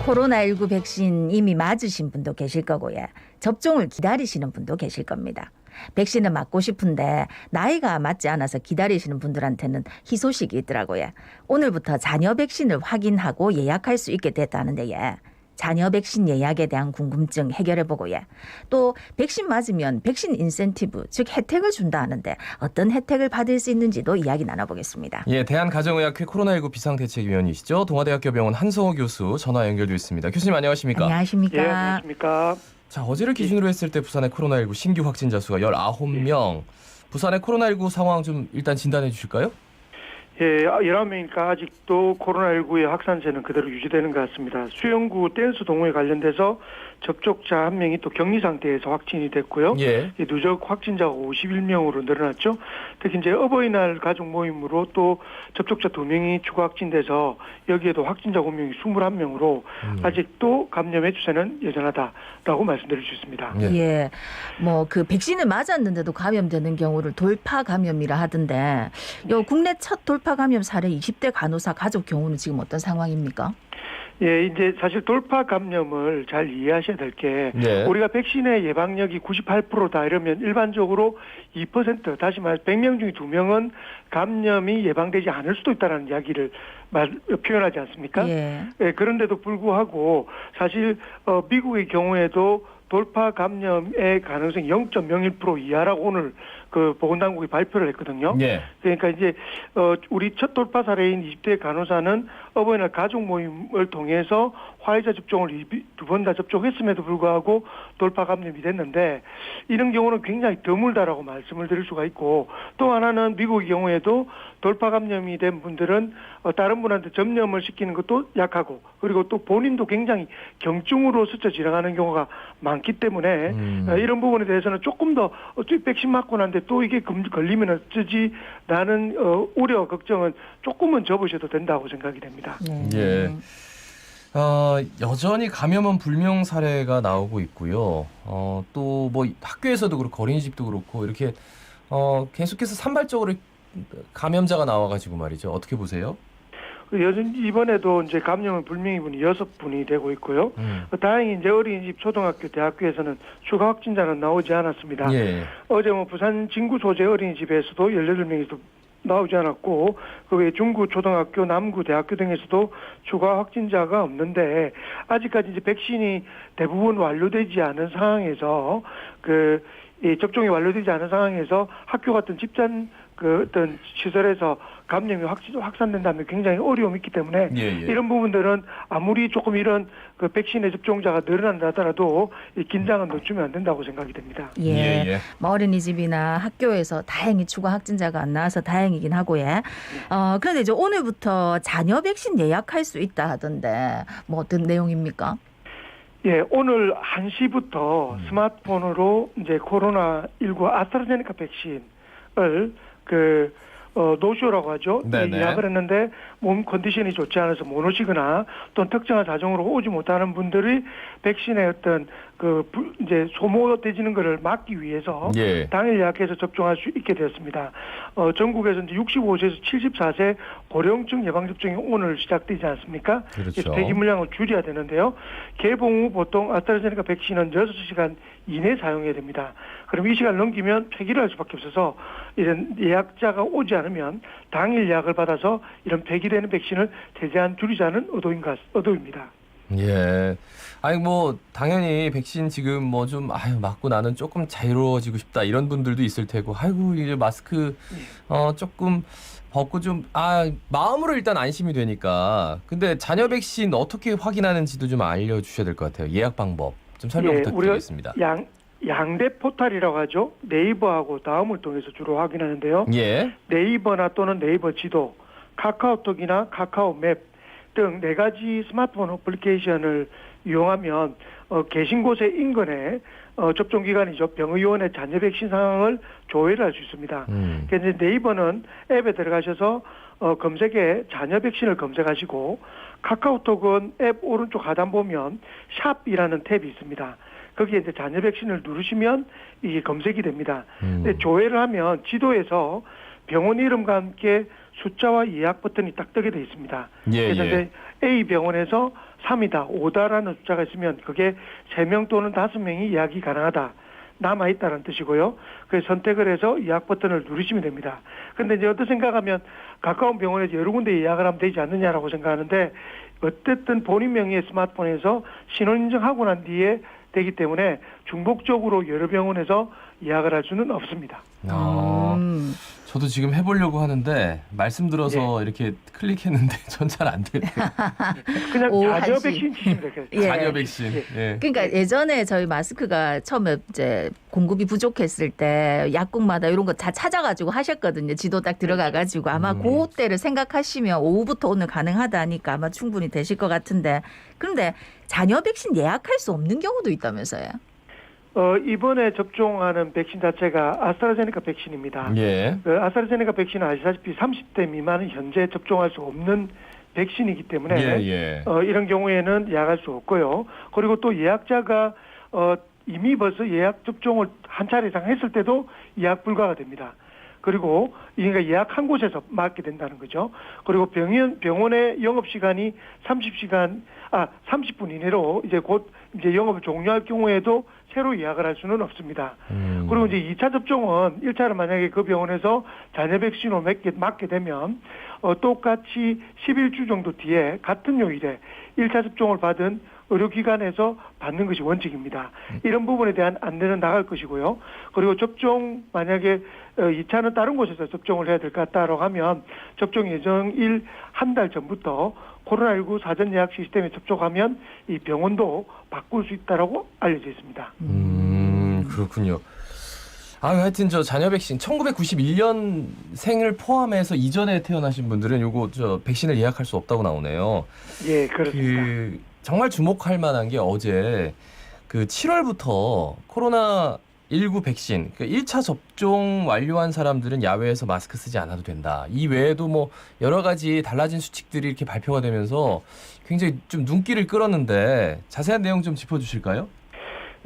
코로나19 백신 이미 맞으신 분도 계실 거고요. 접종을 기다리시는 분도 계실 겁니다. 백신을 맞고 싶은데 나이가 맞지 않아서 기다리시는 분들한테는 희소식이 있더라고요. 오늘부터 자녀 백신을 확인하고 예약할 수 있게 됐다는데요. 자녀 백신 예약에 대한 궁금증 해결해보고요. 또 백신 맞으면 백신 인센티브, 즉 혜택을 준다 하는데 어떤 혜택을 받을 수 있는지도 이야기 나눠보겠습니다. 예, 대한가정의학회 코로나19 비상대책위원이시죠. 동아대학교 병원 한성호 교수 전화 연결돼 있습니다. 교수님 안녕하십니까? 안녕하십니까? 예, 안녕하십니까? 자, 어제를 기준으로 했을 때 부산의 코로나19 신규 확진자 수가 19명. 부산의 코로나19 상황 좀 일단 진단해 주실까요? 예, 11명이니까 아직도 코로나19의 확산세는 그대로 유지되는 것 같습니다. 수영구 댄스 동호회 관련돼서 접촉자 한 명이 또 격리 상태에서 확진이 됐고요. 예. 누적 확진자가 51명으로 늘어났죠. 특히 이제 어버이날 가족 모임으로 또 접촉자 2명이 추가 확진돼서 여기에도 확진자 5명이 21명으로 아직도 감염의 추세는 여전하다라고 말씀드릴 수 있습니다. 예. 예, 뭐 그 백신을 맞았는데도 감염되는 경우를 돌파 감염이라 하던데, 요 국내 첫 돌파 감염 사례 20대 간호사 가족 경우는 지금 어떤 상황입니까? 예, 이제 사실 돌파 감염을 잘 이해하셔야 될 게 네. 우리가 백신의 예방력이 98%다 이러면 일반적으로 2% 다시 말해 100명 중에 2명은 감염이 예방되지 않을 수도 있다는 이야기를 표현하지 않습니까? 예. 예, 그런데도 불구하고 사실 미국의 경우에도 돌파 감염의 가능성이 0.01% 이하라고 오늘 그 보건당국이 발표를 했거든요. 예. 그러니까 이제 우리 첫 돌파 사례인 20대 간호사는 어버이날 가족 모임을 통해서 화이자 접종을 2번 다 접종했음에도 불구하고 돌파 감염이 됐는데 이런 경우는 굉장히 드물다라고 말씀을 드릴 수가 있고, 또 하나는 미국의 경우에도 돌파 감염이 된 분들은 다른 분한테 접점을 시키는 것도 약하고, 그리고 또 본인도 굉장히 경증으로 스쳐 지나가는 경우가 많기 때문에 이런 부분에 대해서는 조금 더 백신 맞고 난데 또 이게 걸리면 어쩌지 라는 우려 걱정은 조금은 접으셔도 된다고 생각이 됩니다. 예. 여전히 감염은 불명 사례가 나오고 있고요. 또 뭐 학교에서도 그렇고 어린이집도 그렇고 이렇게 계속해서 산발적으로 감염자가 나와가지고 말이죠. 어떻게 보세요? 여전 이번에도 이제 감염은 불명의 분이 6분이 되고 있고요. 다행히 이제 어린이집, 초등학교, 대학교에서는 추가 확진자는 나오지 않았습니다. 예. 어제 뭐 부산 진구 소재 어린이집에서도 18명이 나오지 않았고, 그 외에 중구, 초등학교, 남구, 대학교 등에서도 추가 확진자가 없는데, 아직까지 이제 백신이 대부분 완료되지 않은 상황에서 이 접종이 완료되지 않은 상황에서 학교 같은 집단 어떤 시설에서 감염이 확산된다면 굉장히 어려움이 있기 때문에 이런 부분들은 아무리 조금 이런 그 백신의 접종자가 늘어난다 하더라도 이 긴장은 늦추면 안 된다고 생각이 됩니다. 예. 뭐 어린이집이나 학교에서 다행히 추가 확진자가 안 나와서 다행이긴 하고요. 그런데 이제 오늘부터 자녀 백신 예약할 수 있다 하던데 뭐 어떤 내용입니까? 예, 오늘 1시부터 스마트폰으로 이제 코로나19 아스트라제네카 백신을 노쇼라고 하죠. 예약을 했는데 몸 컨디션이 좋지 않아서 못 오시거나 또는 특정한 사정으로 오지 못하는 분들이 백신의 어떤 이제 소모되지는 것을 막기 위해서 당일 예약해서 접종할 수 있게 되었습니다. 전국에서 이제 65세에서 74세 고령층 예방접종이 오늘 시작되지 않습니까? 그렇죠. 대기 물량을 줄여야 되는데요. 개봉 후 보통 아스트라제네카 백신은 6시간 이내 사용해야 됩니다. 그럼 이 시간을 넘기면 폐기를 할 수밖에 없어서 이런 예약자가 오지 않으면 당일 예약을 받아서 이런 폐기되는 백신을 최대한 줄이자는 의도입니다. 예. 아니 뭐 당연히 백신 지금 뭐 좀 맞고 나는 조금 자유로워지고 싶다 이런 분들도 있을 테고, 아이고 이제 마스크 조금 벗고 좀 마음으로 일단 안심이 되니까. 근데 자녀 백신 어떻게 확인하는지도 좀 알려주셔야 될 것 같아요. 예약 방법 좀 설명 부탁드리겠습니다. 우리가 양대 포털이라고 하죠. 네이버하고 다음을 통해서 주로 확인하는데요. 예. 네이버나 또는 네이버 지도, 카카오톡이나 카카오 맵 등 4가지 스마트폰 어플리케이션을 이용하면 계신 곳의 인근에 접종기관이죠. 병의원의 자녀 백신 상황을 조회를 할 수 있습니다. 그래서 네이버는 앱에 들어가셔서 검색에 자녀 백신을 검색하시고, 카카오톡은 앱 오른쪽 하단 보면 샵이라는 탭이 있습니다. 거기에 이제 자녀 백신을 누르시면 이게 검색이 됩니다. 근데 조회를 하면 지도에서 병원 이름과 함께 숫자와 예약 버튼이 딱 뜨게 돼 있습니다. 그래서 이제 A 병원에서 3이다, 5다라는 숫자가 있으면 그게 3명 또는 5명이 예약이 가능하다. 남아있다는 뜻이고요. 그래서 선택을 해서 예약 버튼을 누르시면 됩니다. 근데 이제 어떤 생각하면 가까운 병원에서 여러 군데 예약을 하면 되지 않느냐라고 생각하는데 어쨌든 본인 명의의 스마트폰에서 신원인증하고 난 뒤에 되기 때문에 중복적으로 여러 병원에서 예약을 할 수는 없습니다. 저도 지금 해보려고 하는데 말씀 들어서 이렇게 클릭했는데 전 잘 안 되네요. 그냥 오, 자녀 한시. 백신 치시면 되겠어요. 예. 자녀 백신. 예. 그러니까 예전에 저희 마스크가 처음에 이제 공급이 부족했을 때 약국마다 이런 거 다 찾아가지고 하셨거든요. 지도 딱 들어가가지고 아마 그때를 생각하시면 오후부터 오늘 가능하다니까 아마 충분히 되실 것 같은데 그런데 자녀 백신 예약할 수 없는 경우도 있다면서요? 이번에 접종하는 백신 자체가 아스트라제네카 백신입니다. 예. 그 아스트라제네카 백신은 아시다시피 30대 미만은 현재 접종할 수 없는 백신이기 때문에 예. 이런 경우에는 예약할 수 없고요. 그리고 또 예약자가 이미 벌써 예약 접종을 한 차례 이상 했을 때도 예약 불가가 됩니다. 그리고 그러니까 예약한 곳에서 맞게 된다는 거죠. 그리고 병원의 영업 시간이 30분 이내로 이제 곧 이제 영업을 종료할 경우에도 새로 예약을 할 수는 없습니다. 그리고 이제 2차 접종은 1차를 만약에 그 병원에서 자녀 백신으로 맞게 되면 똑같이 11주 정도 뒤에 같은 요일에 1차 접종을 받은 의료기관에서 받는 것이 원칙입니다. 이런 부분에 대한 안내는 나갈 것이고요. 그리고 접종 만약에 2차는 다른 곳에서 접종을 해야 될 것 같다라고 하면 접종 예정일 한 달 전부터 코로나19 사전 예약 시스템에 접촉하면 이 병원도 바꿀 수 있다라고 알려져 있습니다. 그렇군요. 하여튼 저 자녀 백신 1991년생을 포함해서 이전에 태어나신 분들은 요거 저 백신을 예약할 수 없다고 나오네요. 예, 그렇습니다. 정말 주목할 만한 게 어제 그 7월부터 코로나19 백신 그 1차 접종 완료한 사람들은 야외에서 마스크 쓰지 않아도 된다. 이 외에도 뭐 여러 가지 달라진 수칙들이 이렇게 발표가 되면서 굉장히 좀 눈길을 끌었는데 자세한 내용 좀 짚어주실까요?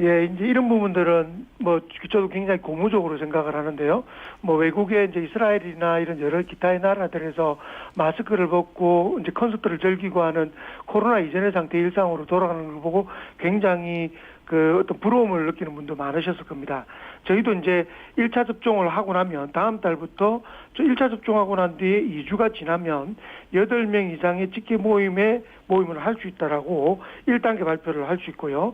예, 이제 이런 부분들은 뭐 저도 굉장히 고무적으로 생각을 하는데요. 뭐 외국의 이제 이스라엘이나 이런 여러 기타의 나라들에서 마스크를 벗고 이제 콘서트를 즐기고 하는 코로나 이전의 상태 일상으로 돌아가는 걸 보고 굉장히 그 어떤 부러움을 느끼는 분도 많으셨을 겁니다. 저희도 이제 1차 접종을 하고 나면 다음 달부터 1차 접종하고 난 뒤에 2주가 지나면 8명 이상의 직계 모임을 할 수 있다라고 1단계 발표를 할 수 있고요.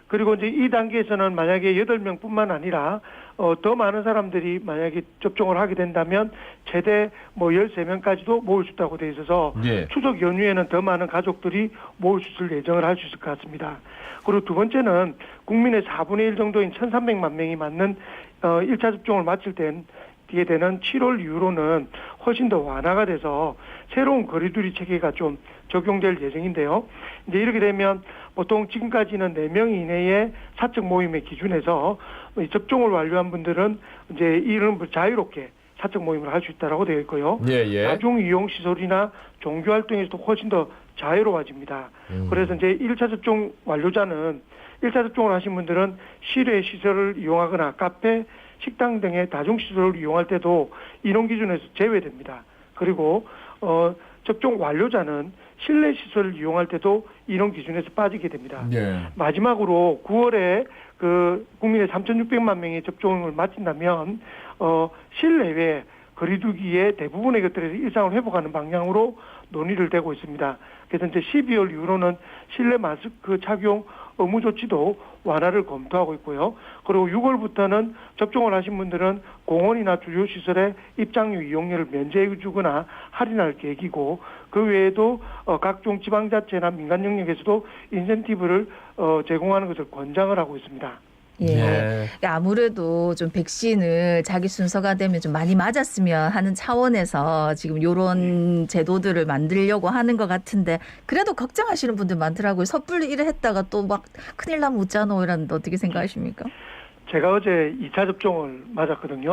그리고 이제 이 단계에서는 만약에 8명뿐만 아니라 더 많은 사람들이 만약에 접종을 하게 된다면 최대 뭐 13명까지도 모을 수 있다고 돼 있어서 추석 연휴에는 더 많은 가족들이 모을 수 있을 예정을 할 수 있을 것 같습니다. 그리고 두 번째는 국민의 4분의 1 정도인 1,300만 명이 맞는 1차 접종을 마칠 뒤에 되는 7월 이후로는 훨씬 더 완화가 돼서 새로운 거리두기 체계가 좀 적용될 예정인데요. 이제 이렇게 되면 보통 지금까지는 4명 이내의 사적 모임의 기준에서 접종을 완료한 분들은 이제 이런 자유롭게 사적 모임을 할 수 있다라고 되어 있고요. 다중 이용 시설이나 종교 활동에서도 훨씬 더 자유로워집니다. 그래서 이제 1차 접종 완료자는 1차 접종을 하신 분들은 실외 시설을 이용하거나 카페, 식당 등의 다중 시설을 이용할 때도 인원 기준에서 제외됩니다. 그리고 접종 완료자는 실내 시설을 이용할 때도 인원 기준에서 빠지게 됩니다. 마지막으로 9월에 그 국민의 3,600만 명의 접종을 마친다면 실내외 거리두기의 대부분의 것들에서 일상을 회복하는 방향으로 논의를 되고 있습니다. 그래서 이제 12월 이후로는 실내 마스크 착용 의무 조치도 완화를 검토하고 있고요. 그리고 6월부터는 접종을 하신 분들은 공원이나 주요 시설의 입장료 이용료를 면제해 주거나 할인할 계획이고 그 외에도 각종 지방자치나 민간 영역에서도 인센티브를 제공하는 것을 권장을 하고 있습니다. 그러니까 아무래도 좀 백신을 자기 순서가 되면 좀 많이 맞았으면 하는 차원에서 지금 이런 제도들을 만들려고 하는 것 같은데 그래도 걱정하시는 분들 많더라고요. 섣불리 일을 했다가 또 막 큰일 나면 웃잖아 이러는데 어떻게 생각하십니까? 제가 어제 2차 접종을 맞았거든요.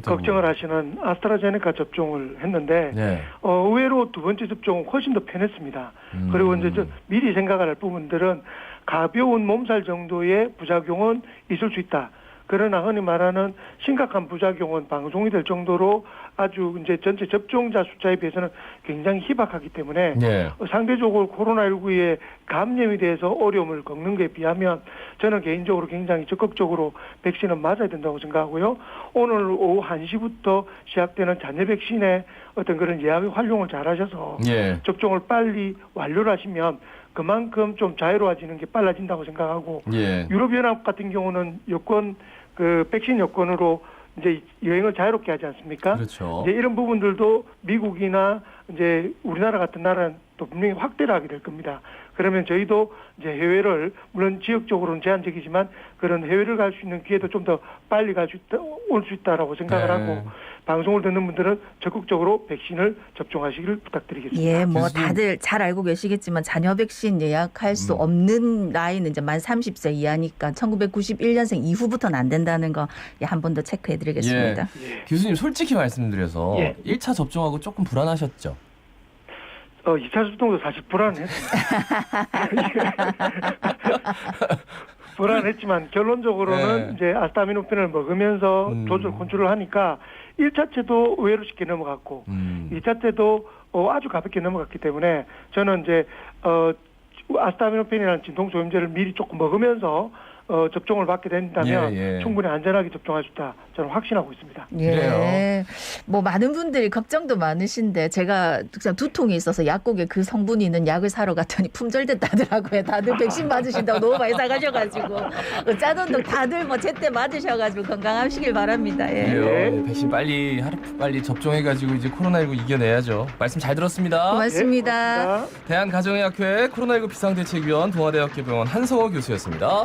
걱정을 하시는 아스트라제네카 접종을 했는데 의외로 두 번째 접종은 훨씬 더 편했습니다. 그리고 이제 미리 생각을 할 부분들은 가벼운 몸살 정도의 부작용은 있을 수 있다. 그러나 흔히 말하는 심각한 부작용은 방송이 될 정도로 아주 이제 전체 접종자 숫자에 비해서는 굉장히 희박하기 때문에 예. 상대적으로 코로나19에 감염이 돼서 어려움을 겪는 것에 비하면 저는 개인적으로 굉장히 적극적으로 백신은 맞아야 된다고 생각하고요. 오늘 오후 1시부터 시작되는 잔여 백신의 어떤 그런 예약의 활용을 잘 하셔서 예. 접종을 빨리 완료를 하시면 그만큼 좀 자유로워지는 게 빨라진다고 생각하고 예. 유럽연합 같은 경우는 여권 그 백신 여권으로 이제 여행을 자유롭게 하지 않습니까? 그렇죠. 이제 이런 부분들도 미국이나 이제 우리나라 같은 나라는 또 분명히 확대를 하게 될 겁니다. 그러면 저희도 이제 해외를 물론 지역적으로는 제한적이지만 그런 해외를 갈 수 있는 기회도 좀 더 빨리 올 수 있다라고 생각을 네. 하고 방송을 듣는 분들은 적극적으로 백신을 접종하시길 부탁드리겠습니다. 예, 뭐 교수님. 다들 잘 알고 계시겠지만 자녀 백신 예약할 수 음. 없는 나이는 이제 만 30세 이하니까 1991년생 이후부터는 안 된다는 거 한 번 더 체크해 드리겠습니다. 예. 교수님 솔직히 말씀드려서 예. 1차 접종하고 조금 불안하셨죠? 2차 접종도 사실 불안했습니다. 불안했지만 결론적으로는 네. 이제 아스타미노펜을 먹으면서 조절 컨트롤을 하니까 1차 때도 의외로 쉽게 넘어갔고 2차 때도 아주 가볍게 넘어갔기 때문에 저는 이제 아스타미노펜이라는 진통조임제를 미리 조금 먹으면서 접종을 받게 된다면 예, 예. 충분히 안전하게 접종할 수 있다. 저는 확신하고 있습니다. 예. 그래요. 뭐 많은 분들이 걱정도 많으신데 제가 그냥 두통이 있어서 약국에 그 성분이 있는 약을 사러 갔더니 품절됐다더라고요. 다들 백신 맞으신다고 너무 많이 사가셔가지고 짜돈도 다들 뭐 제때 맞으셔가지고 건강하시길 바랍니다. 예. 그래요. 백신 빨리 빨리 접종해가지고 이제 코로나19 이겨내야죠. 말씀 잘 들었습니다. 고맙습니다. 예, 고맙습니다. 대한가정의학회 코로나19 비상대책위원 동아대학교 병원 한성호 교수였습니다.